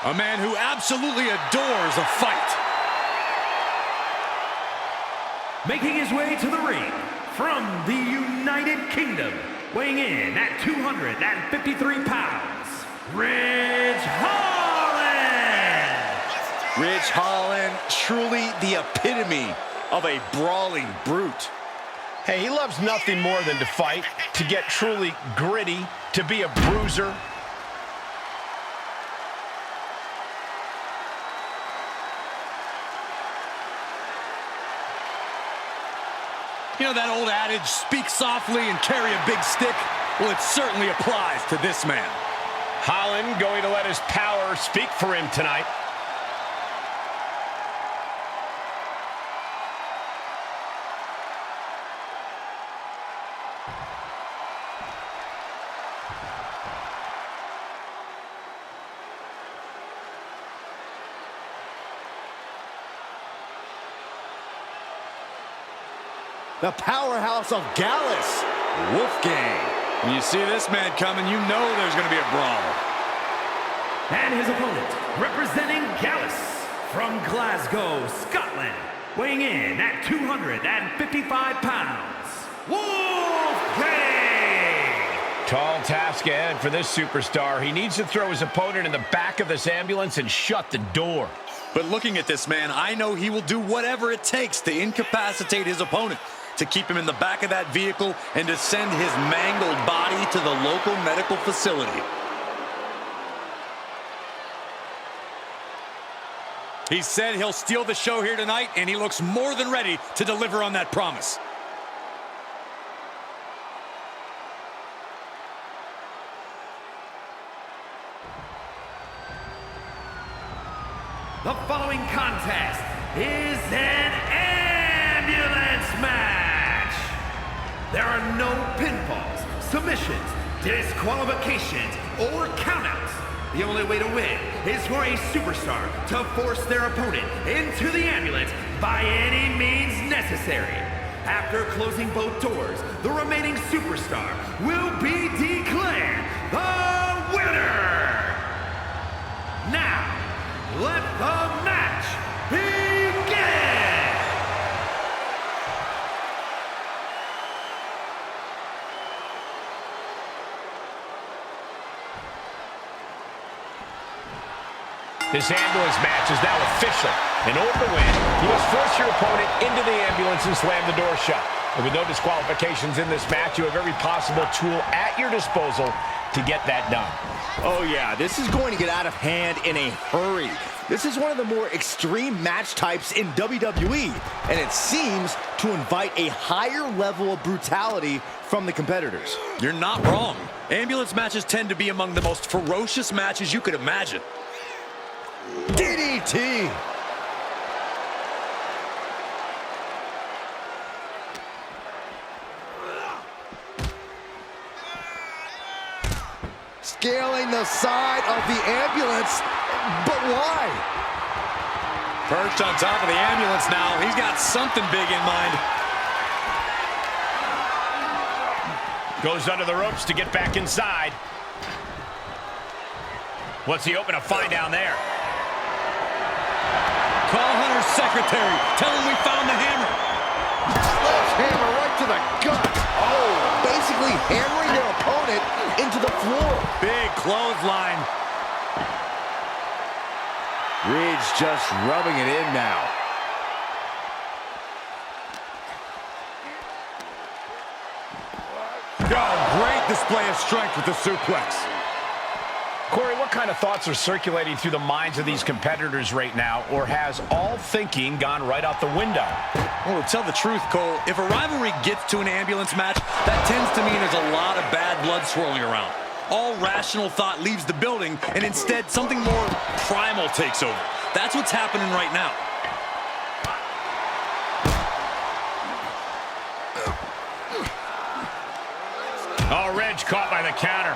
A man who absolutely adores a fight. Making his way to the ring from the United Kingdom, weighing in at 253 pounds, Ridge Holland! Ridge Holland, truly the epitome of a brawling brute. Hey, he loves nothing more than to fight, to get truly gritty, to be a bruiser. You know that old adage, speak softly and carry a big stick? Well, it certainly applies to this man. Holland going to let his power speak for him tonight. The powerhouse of Gallus, Wolfgang. When you see this man coming, you know there's going to be a brawl. And his opponent, representing Gallus from Glasgow, Scotland, weighing in at 255 pounds, Wolfgang! Tall task ahead for this superstar. He needs to throw his opponent in the back of this ambulance and shut the door. But looking at this man, I know he will do whatever it takes to incapacitate his opponent, to keep him in the back of that vehicle and to send his mangled body to the local medical facility. He said he'll steal the show here tonight, and he looks more than ready to deliver on that promise. The following contest is an ambulance match. There are no pinfalls, submissions, disqualifications, or countouts. The only way to win is for a superstar to force their opponent into the ambulance by any means necessary. After closing both doors, the remaining superstar will be declared the winner. Now, let the match begin! This ambulance match is now official. In order to win, you must force your opponent into the ambulance and slam the door shut. And with no disqualifications in this match, you have every possible tool at your disposal to get that done. Oh yeah, this is going to get out of hand in a hurry. This is one of the more extreme match types in WWE, and it seems to invite a higher level of brutality from the competitors. You're not wrong. Ambulance matches tend to be among the most ferocious matches you could imagine. DDT! Scaling the side of the ambulance, but why? Perched on top of the ambulance now. He's got something big in mind. Goes under the ropes to get back inside. What's he hoping to find down there? Call Hunter's secretary. Tell him we found the hammer. Sledgehammer right to the gut. Oh, basically hammering their opponent into the floor. Big clothesline. Ridge just rubbing it in now. Oh, great display of strength with the suplex. Corey, what kind of thoughts are circulating through the minds of these competitors right now, or has all thinking gone right out the window? Well, to tell the truth, Cole, if a rivalry gets to an ambulance match, that tends to mean there's a lot of bad blood swirling around. All rational thought leaves the building, and instead something more primal takes over. That's what's happening right now. Oh, Ridge caught by the counter.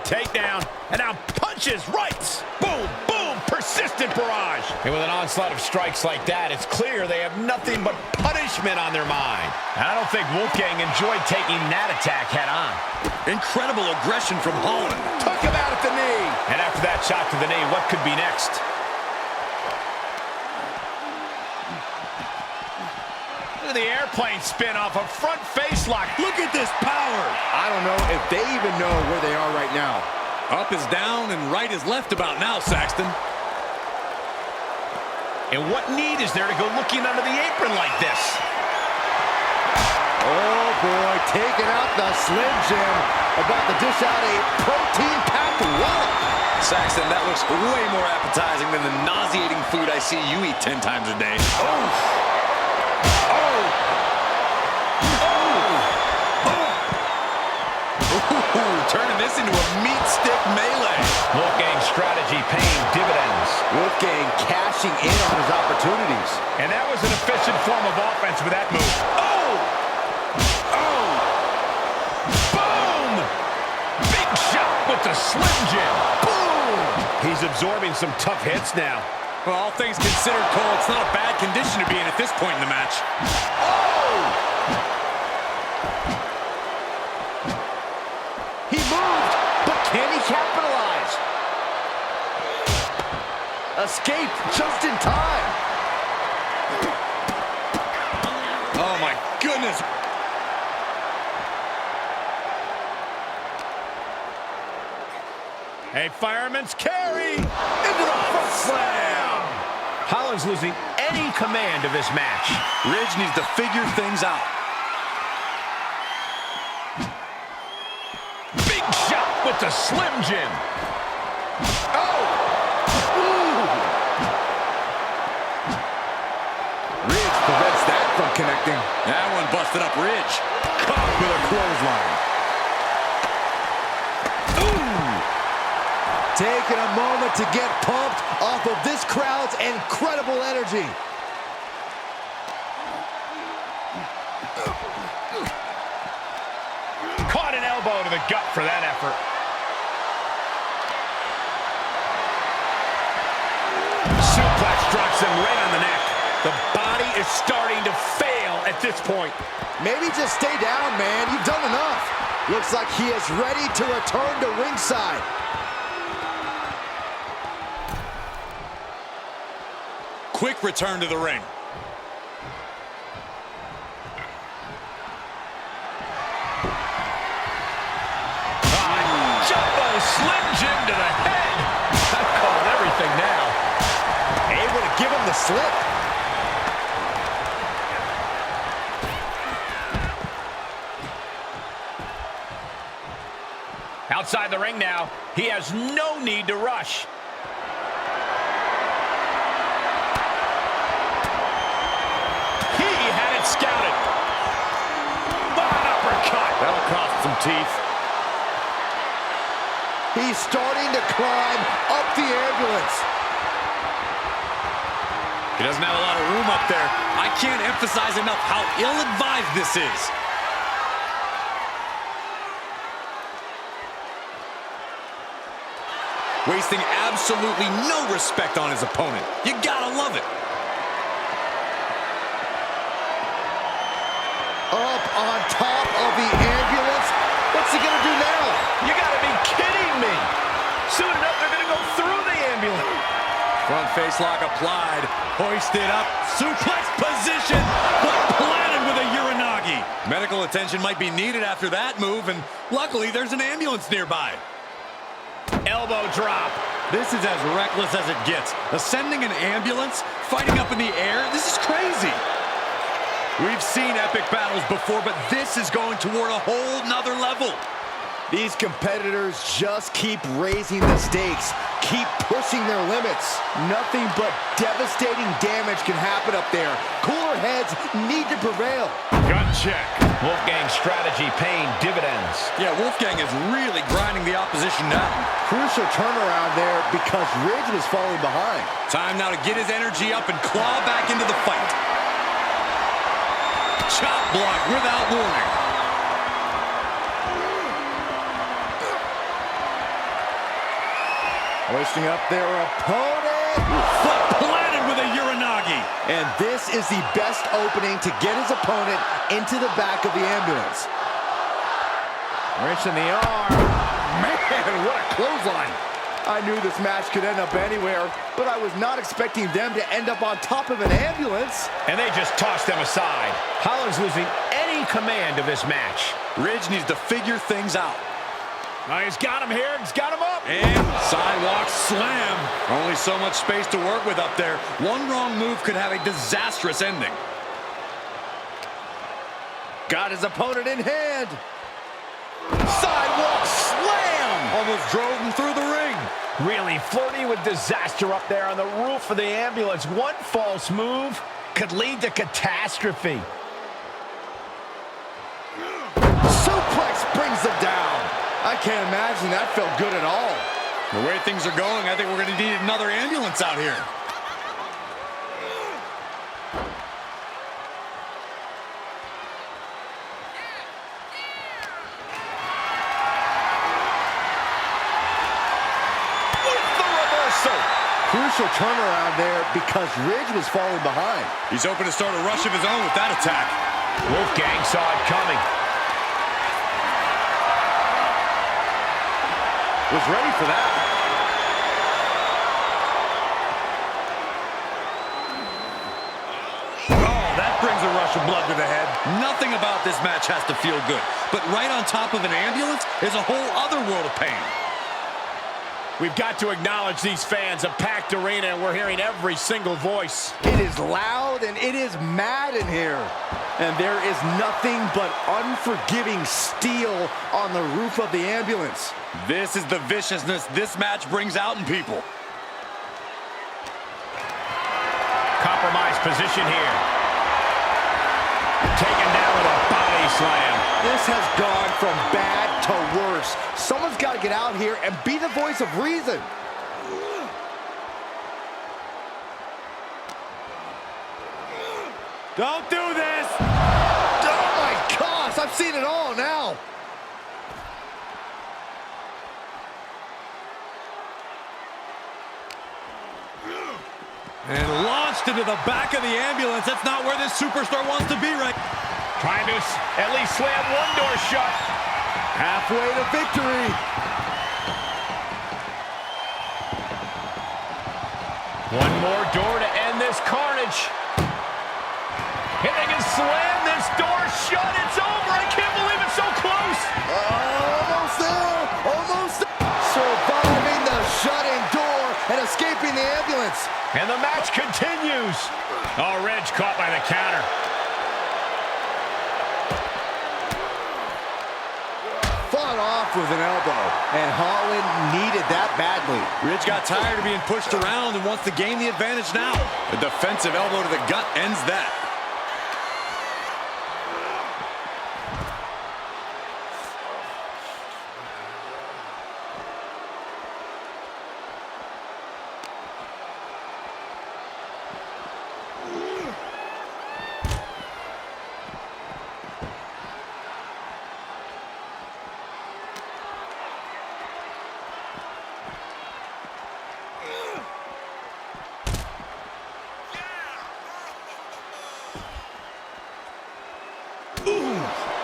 Takedown, and now punches, rights. Boom, boom, persistent barrage. And with an onslaught of strikes like that, it's clear they have nothing but punishment on their mind. And I don't think Wolfgang enjoyed taking that attack head on. Incredible aggression from Holland. Took him out at the knee. And after that shot to the knee, what could be next? Look at the airplane spin off a front face lock. Look at this power. I don't know if they even know where they are right now. Up is down and right is left about now, Saxton. And what need is there to go looking under the apron like this? Oh boy, taking out the Slim Jim. About to dish out a protein-packed wallop. Saxton, that looks way more appetizing than the nauseating food I see you eat 10 times a day. Turning this into a meat stick melee. Wolfgang's strategy paying dividends. Wolfgang cashing in on his opportunities. And that was an efficient form of offense with that move. Boom! Big shot with the Slim Jim. Boom! He's absorbing some tough hits now. Well, all things considered, Cole, it's not a bad condition to be in at this point in the match. He moved, but can he capitalize? Escape just in time. Oh, my goodness. A fireman's carry into the front slam. Holland's losing any command of this match. Ridge needs to figure things out. Big shot with the Slim Jim. Ridge prevents that from connecting. That one busted up Ridge. Caught with a clothesline. Taking a moment to get pumped off of this crowd's incredible energy. Caught an elbow to the gut for that effort. Suplex drops him right on the neck. The body is starting to fail at this point. Maybe just stay down, man. You've done enough. Looks like he is ready to return to ringside. Quick return to the ring. Jumbo Slim Jim to the head. I've called everything now. Able to give him the slip. Outside the ring now. He has no need to rush. He had it scouted. An uppercut. That'll cost some teeth. He's starting to climb up the ambulance. He doesn't have a lot of room up there. I can't emphasize enough how ill-advised this is. Wasting absolutely no respect on his opponent. You gotta love it. Up on top of the ambulance. What's he gonna do now? You gotta be kidding me. Soon enough, they're gonna go through the ambulance. Front face lock applied. Hoisted up. Suplex position. But planted with a Uranagi. Medical attention might be needed after that move, and luckily there's an ambulance nearby. Elbow drop. This is as reckless as it gets. Ascending an ambulance, fighting up in the air, this is crazy. We've seen epic battles before, but this is going toward a whole nother level. These competitors just keep raising the stakes, keep pushing their limits. Nothing but devastating damage can happen up there. Cooler heads need to prevail. Gut check. Wolfgang's strategy paying dividends. Yeah, Wolfgang is really grinding the opposition down. Crucial turnaround there because Ridge was falling behind. Time now to get his energy up and claw back into the fight. Chop block without warning. Hoisting up their opponent. Foot planted with a Uranagi. And this is the best opening to get his opponent into the back of the ambulance. Wrench in the arm. Man, what a clothesline. I knew this match could end up anywhere, but I was not expecting them to end up on top of an ambulance. And they just tossed them aside. Holland's losing any command of this match. Ridge needs to figure things out. Now he's got him here. He's got him up. And sidewalk slam. Only so much space to work with up there. One wrong move could have a disastrous ending. Got his opponent in hand. Sidewalk slam! Almost drove him through the ring. Really flirting with disaster up there on the roof of the ambulance. One false move could lead to catastrophe. Suplex brings them down. I can't imagine that felt good at all. The way things are going, I think we're going to need another ambulance out here. Crucial turnaround there because Ridge was falling behind. He's hoping to start a rush of his own with that attack. Wolfgang saw it coming. Was ready for that. Oh, that brings a rush of blood to the head. Nothing about this match has to feel good. But right on top of an ambulance is a whole other world of pain. We've got to acknowledge these fans, a packed arena, and we're hearing every single voice. It is loud and it is mad in here. And there is nothing but unforgiving steel on the roof of the ambulance. This is the viciousness this match brings out in people. Compromised position here. Taken down with a body slam. This has gone from bad to worse. Someone's got to get out here and be the voice of reason. Don't do this! Oh my gosh, I've seen it all now. And launched into the back of the ambulance. That's not where this superstar wants to be right. Trying to at least slam one door shut. Halfway to victory. One more door to end this carnage. And they can slam this door shut. It's over. I can't believe it's so close. Almost there. Almost there. Surviving the shut-in door and escaping the ambulance. And the match continues. Oh, Ridge caught by the counter. Fought off with an elbow, and Holland needed that badly. Ridge got tired of being pushed around and wants to gain the advantage now. A defensive elbow to the gut ends that.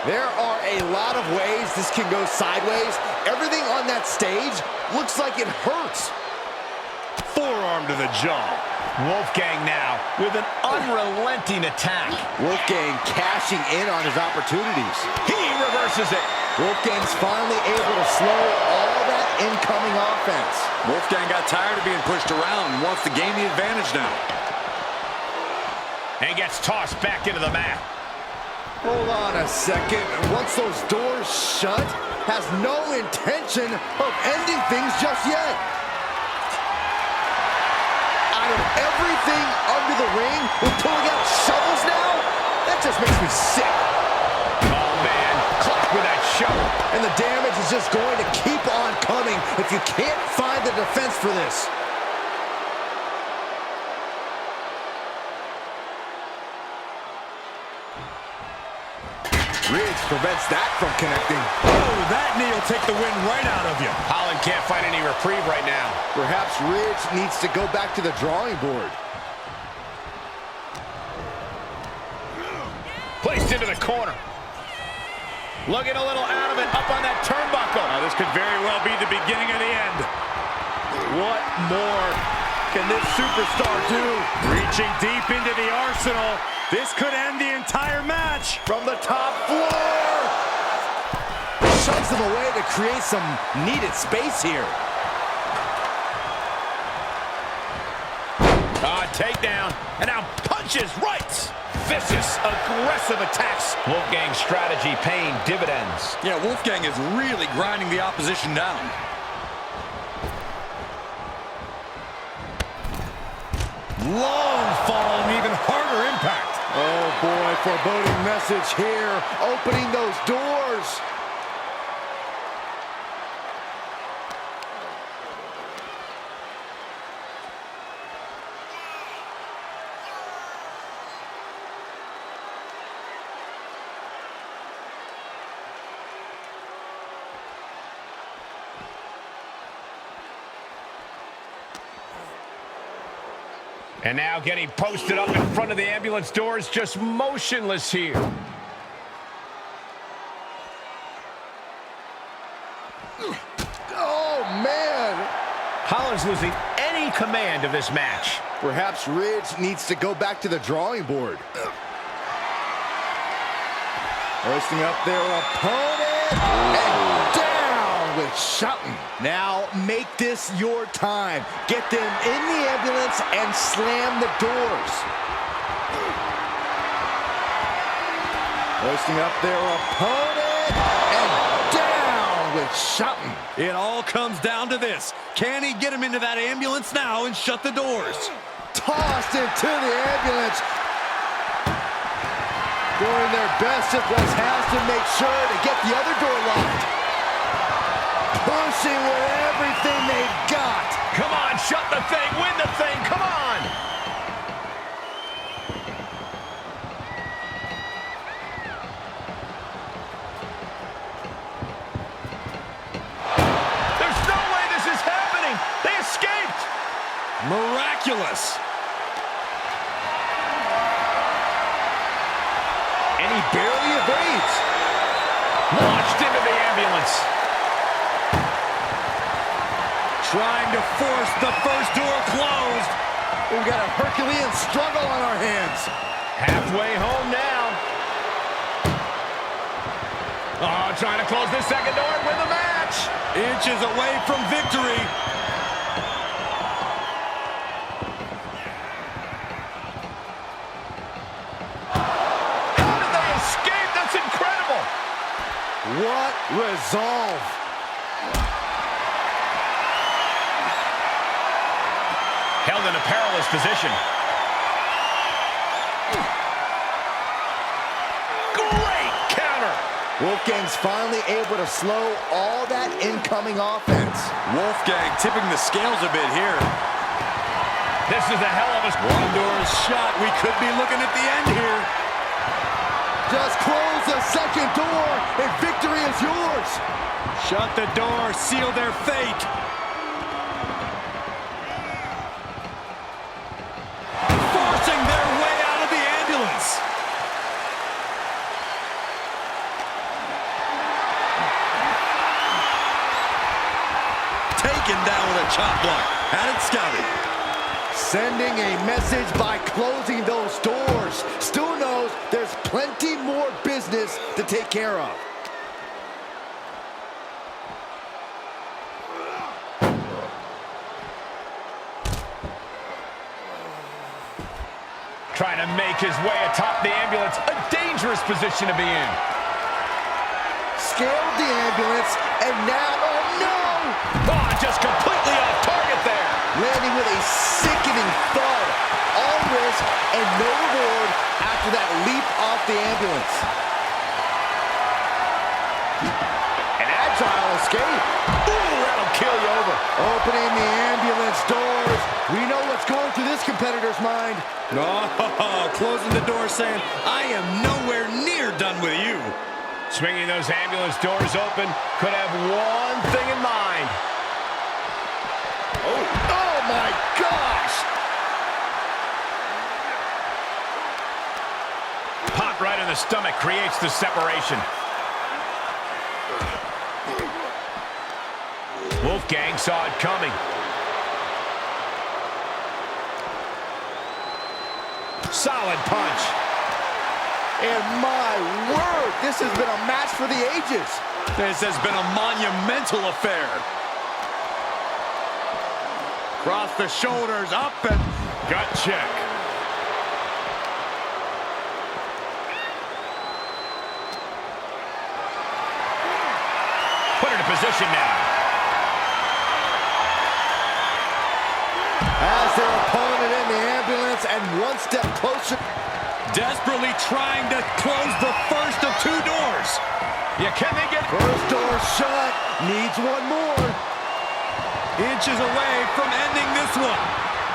There are a lot of ways this can go sideways. Everything on that stage looks like it hurts. Forearm to the jaw. Wolfgang now with an unrelenting attack. Wolfgang cashing in on his opportunities. He reverses it. Wolfgang's finally able to slow all that incoming offense. Wolfgang got tired of being pushed around and wants to gain the advantage now. And gets tossed back into the mat. Hold on a second. Once those doors shut, has no intention of ending things just yet. Out of everything under the ring, we're pulling out shovels now? That just makes me sick. Oh, man. Clock with that shovel. And the damage is just going to keep on coming if you can't find the defense for this. Ridge prevents that from connecting. Oh, that knee will will take the wind right out of you. Holland can't find any reprieve right now. Perhaps Ridge needs to go back to the drawing board. Placed into the corner. Looking a little out of it, up on that turnbuckle. Now, this could very well be the beginning of the end. What more can this superstar do? Reaching deep into the arsenal. This could end the entire match. From the top floor. Shoves them away to create some needed space here. Takedown. And now punches right. Vicious, aggressive attacks. Wolfgang's strategy paying dividends. Yeah, Wolfgang is really grinding the opposition down. Long fall and even harder impact. Oh boy, foreboding message here. Opening those doors. And now getting posted up in front of the ambulance doors, just motionless here. Oh, man. Holland's losing any command of this match. Perhaps Ridge needs to go back to the drawing board. Hoisting up their opponent. And down with shouting. Now make this your time. Get them in the ambulance and slam the doors. Hoisting up their opponent. And down with shouting. It all comes down to this. Can he get him into that ambulance now and shut the doors? Tossed into the ambulance. Doing their best at West has to make sure to get the other door locked. Pushing with everything they've got. Come on, shut the thing, win the thing, come on! There's no way this is happening! They escaped! Miraculous. And he barely evades. Launched into the ambulance. Trying to force the first door closed. We've got a Herculean struggle on our hands. Halfway home now. Oh, trying to close this second door and win the match. Inches away from victory. How did they escape? That's incredible. What resolve. Held in a perilous position. Great counter. Wolfgang's finally able to slow all that incoming offense. Wolfgang tipping the scales a bit here. This is a hell of a... One door is shot. We could be looking at the end here. Just close the second door and victory is yours. Shut the door. Seal their fate. Forcing their way out of the ambulance. Taken down with a chop block. Had it scouted. Sending a message by closing those doors. Still knows there's plenty more business to take care of. Trying to make his way atop the ambulance. A dangerous position to be in. Scaled the ambulance, and now, oh no! Oh, just completely off target there. Landing with a sickening thud. All risk and no reward after that leap off the ambulance. An agile escape. Ooh, that'll kill you over. Opening the ambulance doors. We know what's going through this competitor's mind. Oh, closing the door saying, I am nowhere near done with you. Swinging those ambulance doors open, could have one thing in mind. Oh my gosh! Pop right in the stomach creates the separation. Wolfgang saw it coming. Solid punch. And my word, this has been a match for the ages. This has been a monumental affair. Cross the shoulders, up and Gut check. Put it in position now. As their opponent in the ambulance and one step closer. desperately trying to close the first of two doors. Yeah, can they get... First door shut, needs one more. Inches away from ending this one.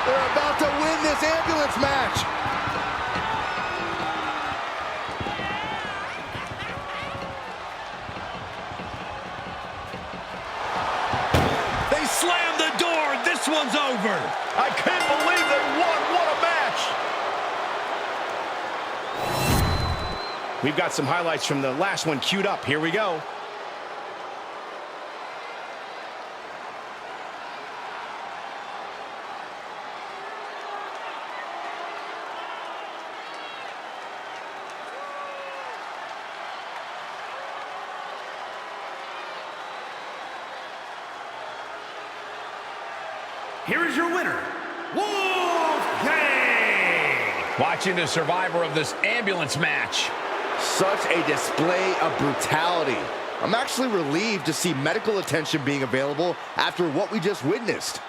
They're about to win this ambulance match. They slam the door. This one's over. I can't believe they won. What a match. We've got some highlights from the last one queued up. Here we go. Here is your winner, Wolfgang! Watching the survivor of this ambulance match. Such a display of brutality. I'm actually relieved to see medical attention being available after what we just witnessed.